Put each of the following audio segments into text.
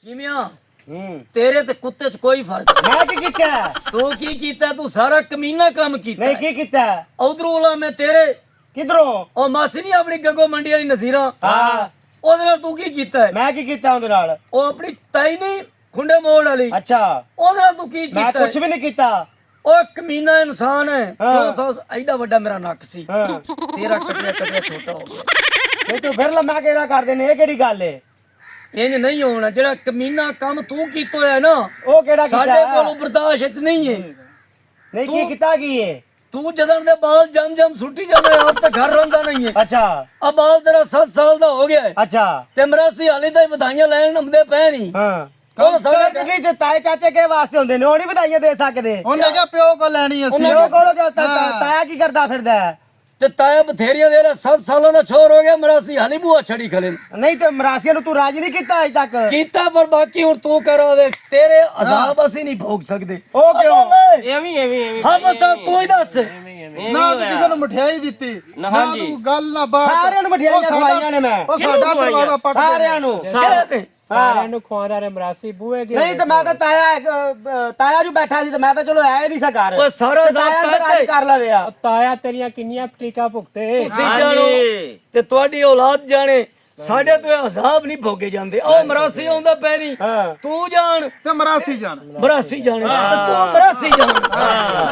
ਚੀਮਿਆ ਤੇਰੇ ਤੇ ਕੁੱਤੇ 'ਚ ਕੋਈ ਫਰਕ ਨਹੀਂ। ਮੈਂ ਕੀ ਕੀਤਾ? ਤੂੰ ਕੀ ਕੀਤਾ? ਤੂੰ ਸਾਰਾ ਕਮੀਨਾ ਕੰਮ ਕੀਤਾ। ਨਹੀਂ ਕੀ ਕੀਤਾ? ਉਧਰੋਂ ਲਾ ਮੈਂ ਤੇਰੇ ਕਿਧਰੋਂ? ਉਹ ਮਾਸੀ ਨਹੀਂ ਆਪਣੀ ਗੱਗੋ ਮੰਡੀ ਵਾਲੀ ਨਜ਼ੀਰਾ, ਹਾਂ ਉਹਦੇ ਨਾਲ ਤੂੰ ਕੀ ਕੀਤਾ? ਮੈਂ ਕੀ ਕੀਤਾ ਉਹਦੇ ਨਾਲ? ਉਹ ਆਪਣੀ ਤਾਈ ਨਹੀਂ ਖੁੰਡੇ ਮੋੜ ਵਾਲੀ, ਅੱਛਾ ਉਹਦੇ ਨਾਲ ਤੂੰ ਕੀ ਮੈਂ ਕੀਤਾ? ਕੁਝ ਵੀ ਨਹੀਂ ਕੀਤਾ। ਉਹ ਕਮੀਨਾ ਇਨਸਾਨ ਹੈ। ਹਾਂ। 200 ਐਡਾ ਵੱਡਾ ਮੇਰਾ ਨੱਕ ਸੀ, ਹਾਂ ਤੇਰਾ ਕਟਿਆ ਕਟਿਆ ਛੋਟਾ ਹੋ ਗਿਆ। ਨਹੀਂ ਤੂੰ ਫਿਰ ਲੰਮਾ ਕਿਹੜਾ ਕਰਦੇ ਨੇ? ਇਹ ਕਿਹੜੀ ਗੱਲ ਏ? ਇੰਜ ਨਹੀਂ ਹੋਣਾ। ਜਿਹੜਾ ਕਮੀਨਾ ਕੰਮ ਤੂੰ ਕੀਤਾ ਹੋਇਆ ਨਾ, ਉਹ ਕਿਹੜਾ ਸਾਡੇ ਕੀਤਾ? ਕੋਲੋਂ ਬਰਦਾਸ਼ਤ ਨਹੀਂ ਹੈ। ਨਹੀਂ ਕੀ ਤੂੰ- ਕੀਤਾ ਕੀ ਏ? ਤੂੰ ਜਦੋਂ ਦੇ ਬਾਲ ਜਮ ਜਮ ਸੁੱਟੀ ਜਾਂਦਾ, ਆਪ ਤੇ ਘਰ ਰਹਿੰਦਾ ਨਹੀਂ ਹੈ। ਅੱਛਾ ਆ ਬਾਲ ਤੇਰਾ 7 ਸਾਲ ਦਾ ਹੋ ਗਿਆ ਹੈ ਅੱਛਾ ਤੇ ਮਰਾਸੀ ਹਾਲੇ ਤਾਂ ਵਧਾਈਆਂ ਲੈਣ ਹੁੰਦੇ ਪਏ ਨਹੀਂ। ਹਾਂ ਉਹ ਸਾਡੇ ਨਹੀਂ ਤੇ ਤਾਏ ਚਾਚੇ ਕੇ ਵਾਸਤੇ ਹੁੰਦੇ ਨੇ, ਉਹ ਨਹੀਂ ਵਧਾਈਆਂ ਦੇ ਸਕਦੇ। ਉਹਨੇ ਕਿਹਾ ਪਿਓ ਕੋ ਲੈਣੀ ਅਸੀਂ। ਪਿਓ ਕੋਲੋਂ ਕਿਉਂ ਤਾਇਆ ਕੀ ਕਰਦਾ ਫਿਰਦਾ ਹੈ? ਤੇ ਤਾਇਆ ਬਥੇਰੀਆਂ ਦੇ 7 ਸਾਲਾਂ ਦਾ ਛੋਰ ਹੋ ਗਿਆ, ਮਰਾਸੀ ਹਾਲੀ ਬੂਆ ਛੜੀ ਖਲੇ ਨਹੀਂ ਤੇ ਮਰਾਸੀਆਂ ਨੂੰ ਤੂੰ ਰਾਜੀ ਨਹੀਂ ਕੀਤਾ ਅਜ ਤੱਕ? ਕੀਤਾ। ਪਰ ਬਾਕੀ ਹੁਣ ਤੂੰ ਕਰਾਵੇ, ਤੇਰੇ ਅਜ਼ਾਬ ਅਸੀਂ ਨਹੀਂ ਭੋਗ ਸਕਦੇ। ਉਹ ਕਿਉਂ? ਐਵੇਂ ਹਾਂ ਬਸ ਤੂੰ ਹੀ ਦੱਸ। ਨਾ ਤੂੰ ਕਿਸੇ ਨੂੰ ਮਠਿਆਈ ਦਿੱਤੀ, ਨਾ ਤੂੰ ਗੱਲ ਨਾ ਬਾਤ। ਸਾਰਿਆਂ ਨੂੰ ਮਠਿਆਈਆਂ ਖਵਾਈਆਂ ਨੇ ਮੈਂ, ਉਹ ਸਾਡਾ ਪਰਵਾੜਾ ਪੱਟ ਗਿਆ। ਸਾਰਿਆਂ ਨੂੰ। ਕਿਹੜੇ ਤੇ? ਸਾਰਿਆਂ ਨੂੰ ਖਵਾਉਂਦਾ ਰੇ ਮਰਾਸੀ ਬੂਏ ਗਏ। ਨਹੀਂ ਤੇ ਮੈਂ ਤਾਂ ਤਾਇਆ ਜੂ ਬੈਠਾ ਸੀ ਤੇ ਮੈਂ ਤਾਂ ਚਲੋ ਆਇਆ ਨਹੀਂ ਸੀ ਘਰ। ਉਹ ਸਾਰਾ ਤੇ ਤਾਇਆ ਜ਼ਾਬ ਰਾਜੀ ਕਰ ਲਵੇ ਆ। ਤਾਇਆ ਤੇਰੀਆਂ ਕਿੰਨੀਆਂ ਪਟੀਕਾ ਭੁਗਤੇ। ਤੁਸੀਂ ਜਾਣੋ ਤੇ ਤੁਹਾਡੀ ਔਲਾਦ ਜਾਣੇ, ਸਾਡੇ ਤੋਂ ਇਹ ਅਜ਼ਾਬ ਨਹੀਂ ਭੋਗੇ ਜਾਂਦੇ। ਉਹ ਮਰਾਸੀ ਆਉਂਦਾ ਪੈ ਨਹੀਂ, ਹਾਂ। ਤੂੰ ਜਾਣ ਤੇ ਮਰਾਸੀ ਜਾਣ। ਮਰਾਸੀ ਜਾਣੇ ਤੇ ਤੂੰ ਮਰਾਸੀ ਜਾਣ,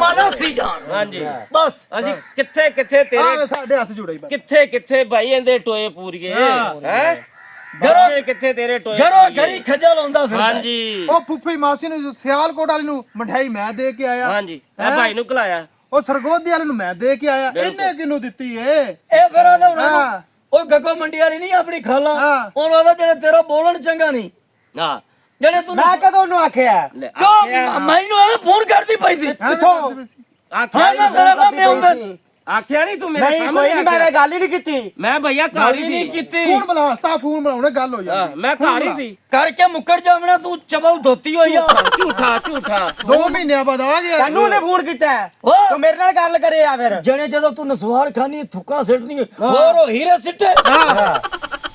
ਮਰਾਸੀ ਜਾਣ। ਹਾਂਜੀ ਬਸ ਅਸੀਂ ਕਿੱਥੇ ਕਿੱਥੇ ਤੇਰੇ ਆ ਸਾਡੇ ਹੱਥ ਜੁੜੇ ਬਸ। ਕਿੱਥੇ ਕਿੱਥੇ ਭਾਈ ਇਹਦੇ ਟੋਏ ਪੂਰੀਏ ਹੈ ਘਰੋਂ ਕਿੱਥੇ ਤੇਰੇ ਟੋਏ ਘਰੋਂ ਘਰੀ ਖਜਲ ਆਉਂਦਾ ਫਿਰ। ਹਾਂਜੀ ਉਹ ਫੁੱਫੀ ਮਾਸੀ ਨੂੰ ਸਿਆਲਕੋਟ ਵਾਲੀ ਨੂੰ ਮਠਿਆਈ ਮੈਂ ਦੇ ਕੇ ਆਇਆ। ਹਾਂਜੀ ਇਹ ਭਾਈ ਨੂੰ ਖਲਾਇਆ। ਉਹ ਸਰਗੋਦੀ ਵਾਲੇ ਨੂੰ ਮੈਂ ਦੇ ਕੇ ਆਇਆ। ਇਹਨੇ ਕਿਹਨੂੰ ਦਿੱਤੀ ਏ? ਇਹ ਫਿਰ ਉਹਨੇ ਉਹਨਾਂ ਨੂੰ ਹਾਂ। ਉਹ ਗੱਗੋ ਮੰਡੀ ਵਾਲੀ ਨਹੀਂ ਆਪਣੀ ਖਾਲਾ, ਹਾਂ। ਉਹਨਾਂ ਦਾ ਜਿਹੜਾ ਤੇਰਾ ਬੋਲਣ ਚੰਗਾ ਨਹੀਂ, ਹਾਂ ਜਿਹੜੇ ਤੂੰ ਮੈਂ ਕਦੋਂ ਉਹਨੂੰ ਆਖਿਆ? ਲੈ ਕਿਉਂ ਮੈਨੂੰ ਐਵੇਂ ਫੋਨ ਕਰਦੀ ਪਈ ਸੀ। ਕਿੱਥੋਂ? ਆਖਿਆ ਹਾਂ ਨਾ ਤੇਰਾ ਮੈਂ ਆਉਂਦਾ ਆਖਿਆ ਨਹੀਂ ਤੂੰ ਮੇਰੇ ਨਹੀਂ ਸਾਹਮਣੇ ਕੋਈ ਨਹੀਂ, ਮੈਂ ਇਹ ਗੱਲ ਹੀ ਨਹੀਂ ਕੀਤੀ। ਮੈਂ ਭਈਆ ਘਰ ਗੱਲ ਹੀ ਹੀ ਨਹੀਂ ਸੀ ਕੀਤੀ। ਫੋਨ ਬਣਾ ਸਤਾ, ਫੋਨ ਬਣਾਉਣੇ ਗੱਲ ਹੋ ਜਾਣੀ। ਮੈਂ ਘਰ ਹੀ ਸੀ। ਕਰਕੇ ਮੁੱਕਰ ਜਾਵਣਾ, ਤੂੰ ਚਬਲ ਧੋਤੀ ਹੋਈ ਆ। ਝੂਠਾ ਝੂਠਾ 2 ਮਹੀਨਿਆਂ ਬਾਅਦ ਆ ਗਿਆ। ਤੈਨੂੰ ਨੇ ਫੋਨ ਕੀਤਾ? ਓ ਤੂੰ ਮੇਰੇ ਨਾਲ ਗੱਲ ਕਰੇ ਆ ਫਿਰ। ਜਣੇ ਜਦੋਂ ਤੂੰ ਨਸਵਾਰ ਖਾਨੀ ਥੁੱਕਾ ਸਿੱਟਣੀ ਹੋਰ ਉਹ ਹੀਰੇ ਸਿੱਟੇ,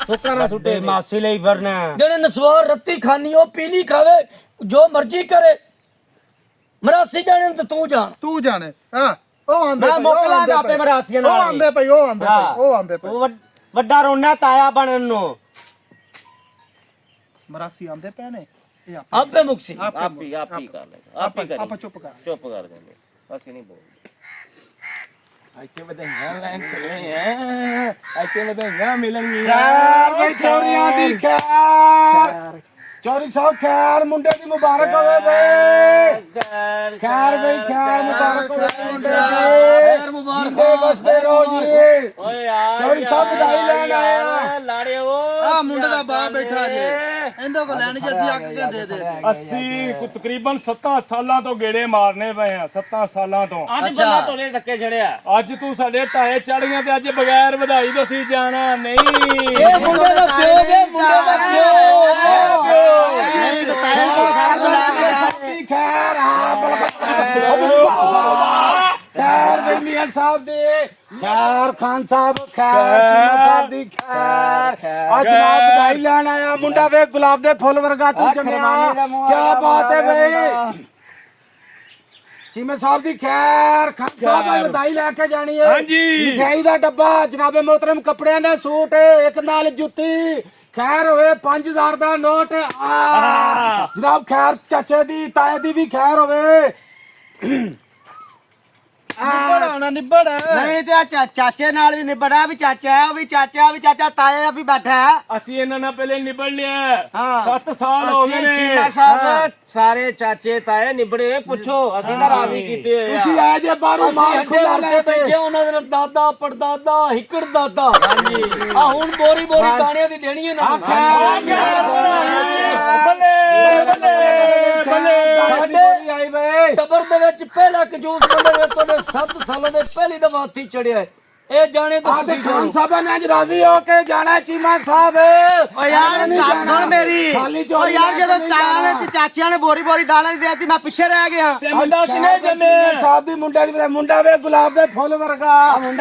ਥੁੱਕਾ ਨਾ ਸੁੱਟੇ ਤੇ ਮਾਸੀ ਲਈ ਵਰਨਾ। ਜਣੇ ਨਸਵਾਰ ਰੱਤੀ ਖਾਨੀ ਉਹ ਪੀਲੀ ਖਾਵੇ, ਜੋ ਮਰਜ਼ੀ ਕਰੇ। ਮਰਾਸੀ ਜਾਣੇ ਤੇ ਤੂੰ ਜਾਣ। ਤੂੰ ਜਾਣੇ। ਹਾਂ ਉਹ ਆਂਦੇ ਮੈਂ ਮੋਕਲਾਂਗਾ ਆਪੇ ਮਰਾਸੀਆਂ ਨਾਲ। ਉਹ ਆਂਦੇ ਪਈ, ਉਹ ਆਂਦੇ ਪਈ, ਉਹ ਆਂਦੇ ਪਈ। ਉਹ ਵੱਡਾ ਰੋਣਾ ਤਾਇਆ ਬਣਨ ਨੂੰ। ਮਰਾਸੀ ਆਂਦੇ ਪਏ ਨੇ। ਇਹ ਆਪੇ ਮੁਕਸੀ ਆਪ ਹੀ ਕਰ ਲੈ ਆਪ ਹੀ ਕਰੀ ਆਪਾਂ ਚੁੱਪ ਕਰ। ਚੁੱਪ ਕਰ ਜਾਂਦੇ ਅਸੀਂ ਨਹੀਂ ਬੋਲਦੇ। ਇੱਥੇ ਵਧਾਈਆਂ ਲੈਣ ਚਲੇ ਆ, ਇੱਥੇ ਵਧਾਈਆਂ ਮਿਲਣਗੀਆਂ। ਖੈਰ ਬਈ ਚੋਰੀਆਂ ਦੀ ਖੈਰ। ਚੋਰੀ ਸਾਹਿਬ ਖੈਰ, ਮੁੰਡੇ ਦੀ ਮੁਬਾਰਕ ਹੋਵੇ ਬਈ। ਖੈਰ ਬਈ ਖੈਰ, ਮੁਬਾਰਕ ਹੋਵੇ ਮੁੰਡੇ ਦੀ। ਖੈਰ ਮੁਬਾਰਕ ਜਿੰਦੇ ਵਸਦੇ ਰਹੋ ਜੀ। ਓਏ ਯਾਰ ਚੋਰੀ ਸਾਹਿਬ ਵਧਾਈ ਲੈਣ ਆਇਆ। ਲਾੜਿਓ ਆ ਮੁੰਡੇ ਦਾ ਬਾਪ ਬੈਠਾ ਜੇ, ਇਹਦੇ ਕੋ ਲੈਣ ਜੇ ਅਸੀਂ ਅੱਕ ਕੇ ਦੇ ਦੇ। ਅਸੀਂ ਤਕਰੀਬਨ 7 ਸਾਲਾਂ ਤੋਂ ਗੇੜੇ ਮਾਰਨੇ ਪਏ ਆ, 7 ਸਾਲਾਂ ਤੋਂ। ਅੱਜ ਬੰਦਾ ਤੋਲੇ ਧੱਕੇ ਛੜਿਆ। ਅੱਜ ਤੂੰ ਸਾਡੇ ਢਾਏ ਚੜ ਗਿਆ ਤੇ ਅੱਜ ਬਗੈਰ ਵਧਾਈ ਤੋਂ ਅਸੀਂ ਜਾਣਾ ਨਹੀਂ। ਇਹ ਮੁੰਡੇ ਦਾ ਪਿਓ ਦੇ ਮੁੰਡੇ ਦਾ ਪਿਓ। ਨਹੀਂ ਤਾਂ ਤਾਇਆ ਕੋਲ ਸਾਰਾ ਕੁਝ ਲੈ ਕੇ ਜਾ। ਖੈਰ ਖੈਰ ਬਈ ਮੀਆਂ ਸਾਹਿਬ ਦੀ ਖੈਰ, ਖਾਨ ਸਾਹਿਬ ਖੈਰ, ਚੀਮਾ ਸਾਹਿਬ ਦੀ ਖੈਰ। ਅੱਜ ਜਨਾਬ ਵਧਾਈ ਲੈਣ ਆਇਆ ਮੁੰਡਾ, ਵੇ ਗੁਲਾਬ ਦੇ ਫੁੱਲ ਵਰਗਾ ਤੂੰ ਜੰਮਿਆ। ਕੀ ਬਾਤ ਹੈ ਬਈ। ਚੀਮਾ ਸਾਹਿਬ ਦੀ ਖੈਰ, ਖਾਨ ਸਾਹਿਬ ਨੇ ਵਧਾਈ ਲੈ ਕੇ ਜਾਣੀ ਹੈ। ਹਾਂਜੀ। ਮਿਠਾਈ ਦਾ ਡੱਬਾ, ਜਨਾਬੇ ਮੋਹਤਰਮ ਕੱਪੜਿਆਂ ਦਾ ਸੂਟ, ਇੱਕ ਨਾਲ ਜੁੱਤੀ। ਖੈਰ ਹੋਵੇ 5000 ਦਾ ਨੋਟ। ਜਨਾਬ ਖੈਰ ਚਾਚੇ ਦੀ, ਤਾਏ ਦੀ ਵੀ ਖੈਰ ਹੋਵੇ। ਨਿਬੜ ਆਉਣਾ ਨਿਬੜ। ਨਹੀਂ ਤੇ ਆ ਚਾਚੇ ਨਾਲ ਵੀ ਨਿਬੜਾ, ਵੀ ਚਾਚਾ ਹੈ, ਉਹ ਵੀ ਚਾਚਾ, ਵੀ ਚਾਚਾ, ਤਾਇਆ ਵੀ ਬੈਠਾ ਹੈ। ਅਸੀਂ ਇਹਨਾਂ ਨਾਲ ਪਹਿਲੇ ਨਿਬੜ ਲਿਆ। ਹਾਂ। 7 ਸਾਲ ਹੋ ਗਏ ਨੇ। ਚੀਮਾ ਸਾਹਿਬ ਸਾਰੇ ਚਾਚੇ ਤਾਏ ਨਿਬੜੇ, ਪੁੱਛੋ ਅਸੀਂ ਤਾਂ ਰਾਜ਼ੀ ਕੀਤੇ ਹੋਏ ਆ। ਤੁਸੀਂ ਆ ਜੇ ਬਾਹਰੋਂ ਮਾਲ ਖੁੱਲਾ ਲੈ ਕੇ ਬੈਠੇ, ਉਹਨਾਂ ਦੇ ਨਾਲ ਦਾਦਾ ਪੜਦਾਦਾ ਹਿੱਕੜ ਦਾਦਾ। ਆ ਹੁਣ ਬੋਰੀ ਬੋਰੀ ਦਾਣਿਆਂ ਦੀ ਦੇਣੀ ਹੈ ਨਾ। ਬੱਲੇ ਬੱਲੇ ਬੱਲੇ। ਆਈ ਬਈ। ਟੱਬਰ ਦੇ ਵਿੱਚ ਪਹਿਲਾ ਕਜੂਸ ਬੰਦੇ ਨੇ ਤੁਹਾਡੇ 7 ਸਾਲਾਂ ਦੇ ਪਹਿਲੀ ਦਫਾ ਹੱਥੀ ਚੜਿਆ ਹੈ। ਇਹ ਜਾਣੇ ਤਾਂ ਆ ਤੇ ਤੁਸੀਂ ਖਾਨ ਸਾਹਿਬ ਨੇ ਅੱਜ ਰਾਜ਼ੀ ਹੋ ਕੇ ਜਾਣਾ ਚੀਮਾ ਸਾਹਿਬ। ਓ ਯਾਰ ਗੱਲ ਸੁਣ ਮੇਰੀ। ਖਾਲੀ ਓ ਝੋਲੀ ਯਾਰ ਲੈ ਜਦੋਂ ਕੇ ਤਾਇਆ ਨੇ ਤੇ ਚਾਚਿਆਂ ਨੇ ਬੋਰੀ ਬੋਰੀ ਦਾਣਾ ਦੀ ਦੇਤੀ ਮੈਂ ਪਿੱਛੇ ਰਹਿ ਗਿਆ। ਤੇ ਮੁੰਡਾ ਕਿਨੇ ਜੰਮੇ ਸਾਹਿਬ ਦੀ ਮੁੰਡੇ ਦੀ ਮੁੰਡਾ ਵੇ ਗੁਲਾਬ ਦੇ ਫੁੱਲ ਵਰਗਾ,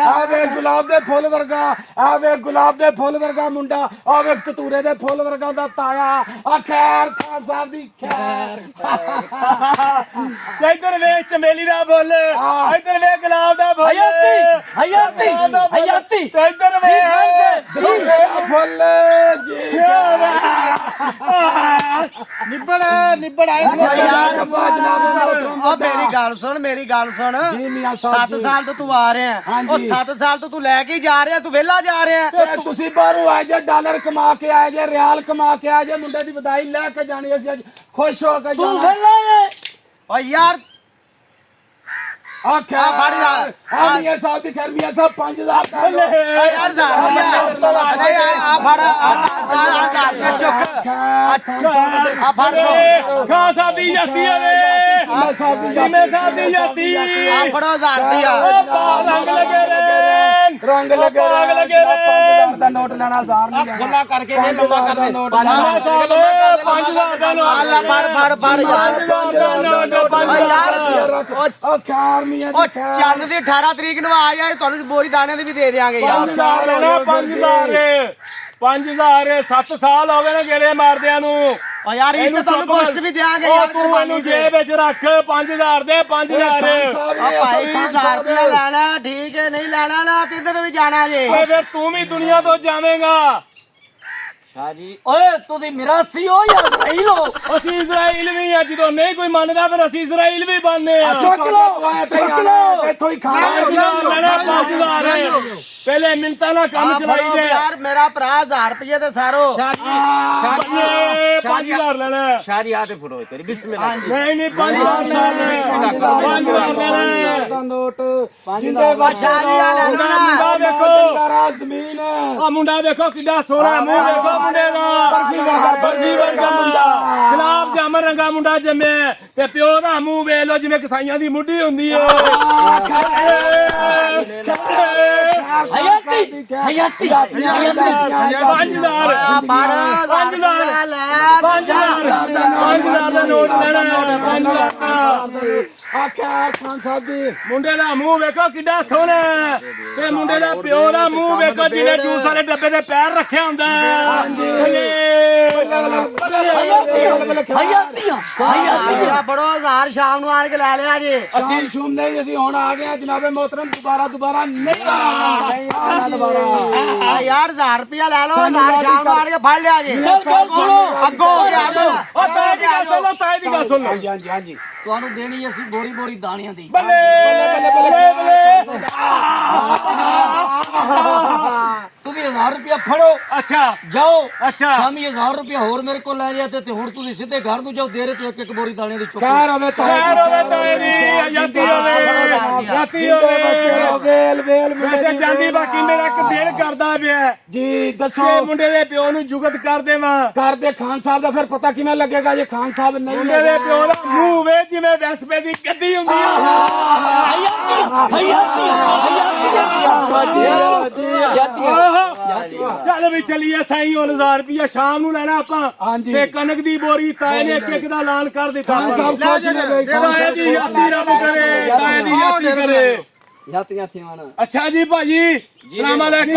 ਆ ਵੇ ਗੁਲਾਬ ਦੇ ਫੁੱਲ ਵਰਗਾ, ਆ ਵੇ ਗੁਲਾਬ ਦੇ ਫੁੱਲ ਵਰਗਾ ਮੁੰਡਾ, ਆ ਵੇ ਕਤੂਰੇ ਦੇ ਫੁੱਲ ਵਰਗਾ ਦਾ ਤਾਇਆ। ਆ ਖੈਰ ਖਾਨ ਸਾਹਿਬ ਦੀ ਖੈਰ। ਇੱਧਰ ਵੇਖ ਚਮੇਲੀ ਦਾ ਫੁੱਲ, ਇੱਧਰ ਵੇਖ ਗੁਲਾਬ ਦਾ ਫੁੱਲ, ਹਯਾਤੀ ਹਯਾਤੀ ਤੇ ਇੱਧਰ ਵੇਖ ਫੁੱਲ ਜੀ ਨਿਬੜ ਆਏ ਯਾਰ। ਓ ਮੇਰੀ ਗੱਲ ਸੁਣ ਜੀ ਮੀਆਂ ਸਾਹਿਬ 7 ਸਾਲ ਤੋਂ ਤੂੰ ਆ ਰਿਹਾ। ਹਾਂਜੀ। ਉਹ 7 ਸਾਲ ਤੋਂ ਤੂੰ ਲੈ ਕੇ ਜਾ ਰਿਹਾ, ਤੂੰ ਵਿਹਲਾ ਜਾ ਰਿਹਾ। ਤੇ ਤੁਸੀਂ ਬਾਹਰੋਂ ਆਏ ਜੇ ਡਾਲਰ ਕਮਾ ਕੇ ਆਏ ਜੇ, ਰਿਆਲ ਕਮਾ ਕੇ ਆਏ ਜੇ, ਮੁੰਡੇ ਦੀ ਵਧਾਈ ਲੈ ਕੇ ਜਾਣੀ ਅਸੀਂ ਅੱਜ ਖੁਸ਼ ਹੋ ਕੇ ਤੂੰ ਜਾਣਾ। ਵੇਲਾ ਓ ਯਾਰ ਆ ਖੈਰ ਫੜ ਯਾਰ। ਆ ਮੀਆਂ ਸਾਹਿਬ ਦੀ ਖੈਰ ਮੀਆਂ ਸਾਹਿਬ 5000 ਕਰ ਲਓ। ਯਾਰ ਆ ਫੜ ਆ ਚੁੱਕ ਆ ਫੜ ਖਾਨ ਸਾਹਿਬ ਦੀ ਜਾਤੀ ਆਵੇ, ਚੀਮਾ ਸਾਹਿਬ ਦੀ ਜਿਵੇਂ ਸਾਹਿਬ ਦੀ ਜਾਤੀ ਆ ਫੜੋ 1000 ਰੁਪਇਆ। ਉਹ ਬਾਗ ਰੰਗ ਲੱਗੇ ਨੇ, ਰੰਗ ਲੱਗੇ ਬਾਗ ਲੱਗੇ ਨੇ। 5000 ਦਾ ਨੋਟ ਲੈਣਾ 1000 ਨਹੀਂ ਲੈਣਾ। ਖੁੱਲਾ ਕਰਕੇ ਦੇ ਲੰਬਾ ਕਰ ਦੇ ਨੋਟ ਖਾਨ ਸਾਹਿਬ 5000 ਦਾ ਆ ਲੈ ਫੜ ਯਾਰ। ਉਹ ਖੈਰ ਮੀਆਂ ਉਹ ਦੀ ਖੈਰ। ਚੰਦ ਦੀ 18 ਤਰੀਕ ਨੂੰ ਆ ਜਾਏ, ਤੁਹਾਨੂੰ ਬੋਰੀ ਦਾਣਿਆਂ ਦੀ ਵੀ ਦੇ ਦੇਾਂਗੇ ਯਾਰ। 5000 ਲੈਣਾ 5000 7 ਸਾਲ ਹੋ ਗਏ ਨੇ ਗੇੜੇ ਮਾਰਦਿਆਂ ਨੂੰ। ਓ ਯਾਰ ਇਹ ਤਾਂ ਤੁਹਾਨੂੰ ਗੋਸ਼ਤ ਵੀ ਦੇਾਂਗੇ ਉਹ ਯਾਰ। ਤੂੰ ਮੈਨੂੰ ਜੇਬ ਵਿੱਚ ਰੱਖ 5000 ਦੇ 5000 ਆ ਭਾਈ 1000 ਰੁਪਇਆ ਲੈਣਾ ਠੀਕ ਹੈ, ਨਹੀਂ ਲੈਣਾ ਨਾ ਕਿੱਧਰ ਤੇ ਵੀ ਜਾਣਾ ਜੇ। ਓਏ ਫਿਰ ਤੂੰ ਵੀ ਦੁਨੀਆ ਤੋਂ ਜਾਵੇਂਗਾ। ਹਾਂਜੀ ਓਏ ਤੁਸੀਂ ਮਿਰਾਸੀ ਹੋ ਜਾਂ ਇਜ਼ਰਾਈਲ ਹੋ? ਅਸੀਂ ਇਜ਼ਰਾਈਲ ਵੀ ਆ, ਜਦੋਂ ਨਹੀਂ ਕੋਈ ਮੰਨਦਾ ਫਿਰ ਅਸੀਂ ਇਜ਼ਰਾਈਲ ਵੀ ਬਣਨੇ ਆ। ਚੁੱਕ ਲੋ ਇੱਥੋਂ ਹੀ ਖਾਣਾ। 5000 ਲੈਣਾ 5000 ਪਹਿਲੇ ਮਿੰਟਾਂ ਨਾਲ ਕੰਮ ਚਲਾਈ ਦੇ। ਯਾਰ ਮੇਰਾ ਭਰਾ 1000 ਰੁਪਏ ਤੇ ਸਾਰੋ। ਬੰਨੇ 5000 ਲੈਣਾ। ਸ਼ਾਰੀ ਆ ਤੇ ਫੜੋ ਤੇਰੀ ਬਿਸਮਿਲ੍ਲਾ। ਨਹੀਂ 5000 ਲੈਣਾ 5000 ਲੈਣਾ। ਦਾ ਨੋਟ ਜਿੰਦੇ ਸ਼ਾਰੀਆ ਲੈਣਾ। ਮੁੰਡਾ ਵੇਖੋ, ਦਾਰਾ ਜ਼ਮੀਨ ਆ ਮੁੰਡਾ ਵੇਖੋ ਕਿੱਡਾ ਸੋਹਣਾ ਮੂੰਹ ਵੇਖੋ ਮੁੰਡੇ ਦਾ, ਬਰਫੀ ਵਰਗਾ ਮੁੰਡਾ, ਗੁਲਾਬ ਜਾਮਨ ਰੰਗਾ ਮੁੰਡਾ ਜੰਮਿਆ ਤੇ ਪਿਓ ਦਾ ਮੂੰਹ ਵੇਖ ਲੋ ਜਿਵੇਂ ਕਸਾਈਆਂ ਦੀ ਮੁੱਢੀ ਹੁੰਦੀ ਏ। ਹਯਾਤੀ ਹਯਾਤੀ 5000 5000 ਦਾ ਨੋਟ ਲੈਣਾ। 5000 ਆਖਿਆ ਖਾਨ ਸਾਹਿਬ ਦੀ ਮੁੰਡੇ ਦਾ ਮੂੰਹ ਵੇਖੋ ਕਿੱਡਾ ਸੋਹਣਾ ਤੇ ਮੁੰਡੇ ਦਾ ਪਿਓ ਦਾ ਮੂੰਹ ਵੇਖੋ ਜਿਹਨੇ ਜੂਸ ਵਾਲੇ ਡੱਬੇ ਦੇ ਪੈਰ ਰੱਖਿਆ ਹੁੰਦਾ। ਹਯਾਤੀਆਂ ਆ ਬੜੋ 1000 ਸ਼ਾਮ ਨੂੰ ਆਣ ਕੇ ਲੈ ਲਿਆ ਜੀ। ਅਸੀਂ ਸ਼ੂਮ ਨਹੀਂ, ਅਸੀਂ ਹੁਣ ਆ ਗਏ ਜਨਾਬੇ ਮੋਹਤਰਮ। ਦੁਬਾਰਾ ਨਹੀਂ ਆਣਾ ਦੁਬਾਰਾ। ਆ ਯਾਰ 1000 ਰੁਪਇਆ ਲੈ ਲਓ, 1000 ਸ਼ਾਮ ਨੂੰ ਆਣ ਕੇ ਫੜ ਲਿਆ ਜੀ। ਚੱਲ ਗੱਲ ਸੁਣੋ, ਅੱਗੋਂ ਹੋ ਗਿਆ ਉਹ ਤਾਏ ਦੀ ਗੱਲ ਸੁਣੋ, ਤਾਏ ਦੀ ਗੱਲ ਸੁਣੋ। ਹਾਂਜੀ ਤੁਹਾਨੂੰ ਦੇਣੀ ਅਸੀਂ ਬੋਰੀ ਦਾਣਿਆਂ ਦੀ। ਬੱਲੇ ਬੱਲੇ ਬੱਲੇ। ਤੁਸੀਂ 1000 ਰੁਪਇਆ ਫੜੋ, ਅੱਛਾ ਜਾਓ ਅੱਛਾ। ਸ਼ਾਮੀ 1000 ਰੁਪਇਆ ਹੋਰ ਮੇਰੇ ਕੋਲ ਲੈ ਲਿਆ ਤੇ ਹੁਣ ਤੁਸੀਂ ਸਿੱਧੇ ਘਰ ਨੂੰ ਜਾਓ, ਦੇ ਰਹੇ ਤੋਂ ਇੱਕ ਬੋਰੀ ਦਾਣਿਆਂ ਦੀ ਚੁੱਕ। ਖੈਰ ਹੋਵੇ ਖੈਰ ਹੋਵੇ ਤਾਏ ਦੀ, ਜਾਤੀ ਹੋਵੇ ਜਾਤੀ ਹੋਵੇ। ਵੇਲ ਵੈਸੇ ਜਾਂਦੀ ਬਾਕੀ ਮੇਰਾ ਇੱਕ ਦਿਲ ਕਰਦਾ ਪਿਆ ਜੀ ਦੱਸੋ ਕਿ ਮੁੰਡੇ ਦੇ ਪਿਓ ਨੂੰ ਜੁਗਤ ਕਰ ਦੇਵਾਂ। ਕਰਦੇ ਖਾਨ ਸਾਹਿਬ ਦਾ ਫਿਰ ਪਤਾ ਕਿਵੇਂ ਲੱਗੇਗਾ ਜੇ ਖਾਨ ਸਾਹਿਬ ਨਹੀਂ ਮੁੰਡੇ ਦੇ ਪਿਓ ਦਾ ਮੂੰਹ ਵੇ ਜਿਵੇਂ ਵੈਸਪੇ ਦੀ ਗੱਦੀ ਹੁੰਦੀ ਚੱਲ ਵੀ ਚਲੀਏ ਸਾਈ ਹੁਣ 1000 ਰੁਪਇਆ ਸ਼ਾਮ ਨੂੰ ਲੈਣਾ ਆਪਾਂ। ਹਾਂਜੀ। ਤੇ ਕਣਕ ਦੀ ਬੋਰੀ ਤਾਏ ਨੇ ਇੱਕ ਦਾ ਐਲਾਨ ਕਰ ਦਿੱਤਾ। ਖਾਨ ਸਾਹਿਬ ਖੁਸ਼ ਨੇ ਬਈ। ਤਾਏ ਦੀ ਯਾਤੀ ਰੱਬ ਕਰੇ, ਤਾਏ ਦੀ ਯਾਤੀ ਕਰੇ। ਅੱਛਾ ਜੀ ਭਾਜੀ ਸਲਾਮ ਅਲੈਕੁਮ।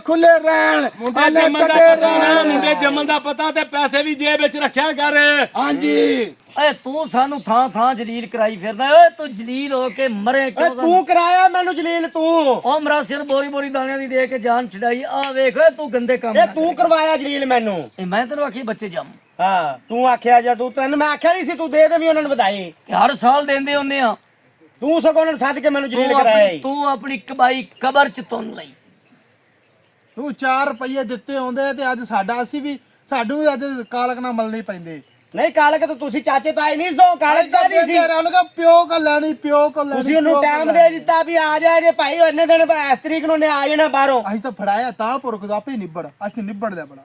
ਖੁੱਲੇ ਰਹਿਣ ਮੁੰਡੇ ਜੰਮਣ ਦਾ ਪਤਾ, ਮੁੰਡੇ ਜੰਮਣ ਦਾ ਪਤਾ ਤੇ ਪੈਸੇ ਵੀ ਜੇਬ ਵਿੱਚ ਰੱਖਿਆ ਕਰ। ਹਾਂਜੀ ਏ ਤੂੰ ਸਾਨੂੰ ਥਾਂ ਜਲੀਲ ਕਰਾਈ ਫਿਰਦਾ। ਓਏ ਤੂੰ ਜਲੀਲ ਹੋ ਕੇ ਮਰੇ ਕਿਉਂ? ਤੂੰ ਕਰਾਇਆ ਮੈਨੂੰ ਜਲੀਲ ਤੂੰ। ਉਹ ਮਰਾ ਸਿਰ ਬੋਰੀ ਦਾਣਿਆਂ ਦੀ ਦੇ ਕੇ ਜਾਨ ਛਡਾਈ। ਆ ਵੇਖ ਓਏ ਤੂੰ ਗੰਦੇ ਕੰਮ ਇਹ ਤੂੰ ਕਰਵਾਇਆ ਜਲੀਲ ਮੈਨੂੰ। ਇਹ ਮੈਂ ਤੈਨੂੰ ਆਖੀ ਬੱਚੇ ਜੰਮ। ਹਾਂ ਤੂੰ ਆਖਿਆ ਜਾਂ ਤੈਨੂੰ ਮੈਂ ਆਖਿਆ ਨਹੀਂ ਸੀ ਤੂੰ ਦੇ ਦੇਵੀਂ ਉਹਨਾਂ ਨੂੰ ਵਧਾਈ। ਤੇ ਹਰ ਸਾਲ ਦਿੰਦੇ ਹੁੰਨੇ ਆ। ਤੂੰ ਸਗੋਂ ਉਹਨਾਂ ਨੂੰ ਸੱਦ ਕੇ ਮੈਨੂੰ ਜਲੀਲ ਕਰਾਇਆ। ਤੂੰ ਆਪਣੀ ਕਬਾਈ ਕਬਰ ਚ ਤੁੰਨ ਲਈ। ਤੂੰ 4 ਰੁਪਏ ਦਿੱਤੇ ਹੁੰਦੇ ਤੇ ਅੱਜ ਅਸੀਂ ਵੀ ਸਾਨੂੰ ਵੀ ਅੱਜ ਕਾਲਕ ਨਾਲ ਮਲਣੀ ਪੈਂਦੇ। ਨਹੀਂ ਕਾਲਕ ਤਾਂ ਤੁਸੀਂ ਚਾਚੇ ਤਾਏ ਨਹੀਂ ਸੋ ਕਾਲਕ ਤਾਂ ਨਹੀਂ ਸੀ। ਉਹਨੂੰ ਕਹ ਪਿਓ ਕੋ ਲੈਣੀ ਪਿਓ ਕੋ ਲੈਣੀ। ਤੁਸੀਂ ਉਹਨੂੰ ਟਾਈਮ ਦੇ ਦਿੱਤਾ ਵੀ ਆ ਜਾ ਜੇ ਭਾਈ ਇੰਨੇ ਦਿਨ ਇਸ ਤਰੀਕ ਨੂੰ ਨੇ ਆ ਜਾਣਾ ਬਾਹਰੋਂ। ਅਸੀਂ ਤਾਂ ਫੜਾਇਆ ਤਾਂ ਪੁਰਖ ਦਾ ਆਪੇ ਨਿਬੜ। ਅਸੀਂ ਨਿਬੜ ਲਿਆ ਬੜਾ।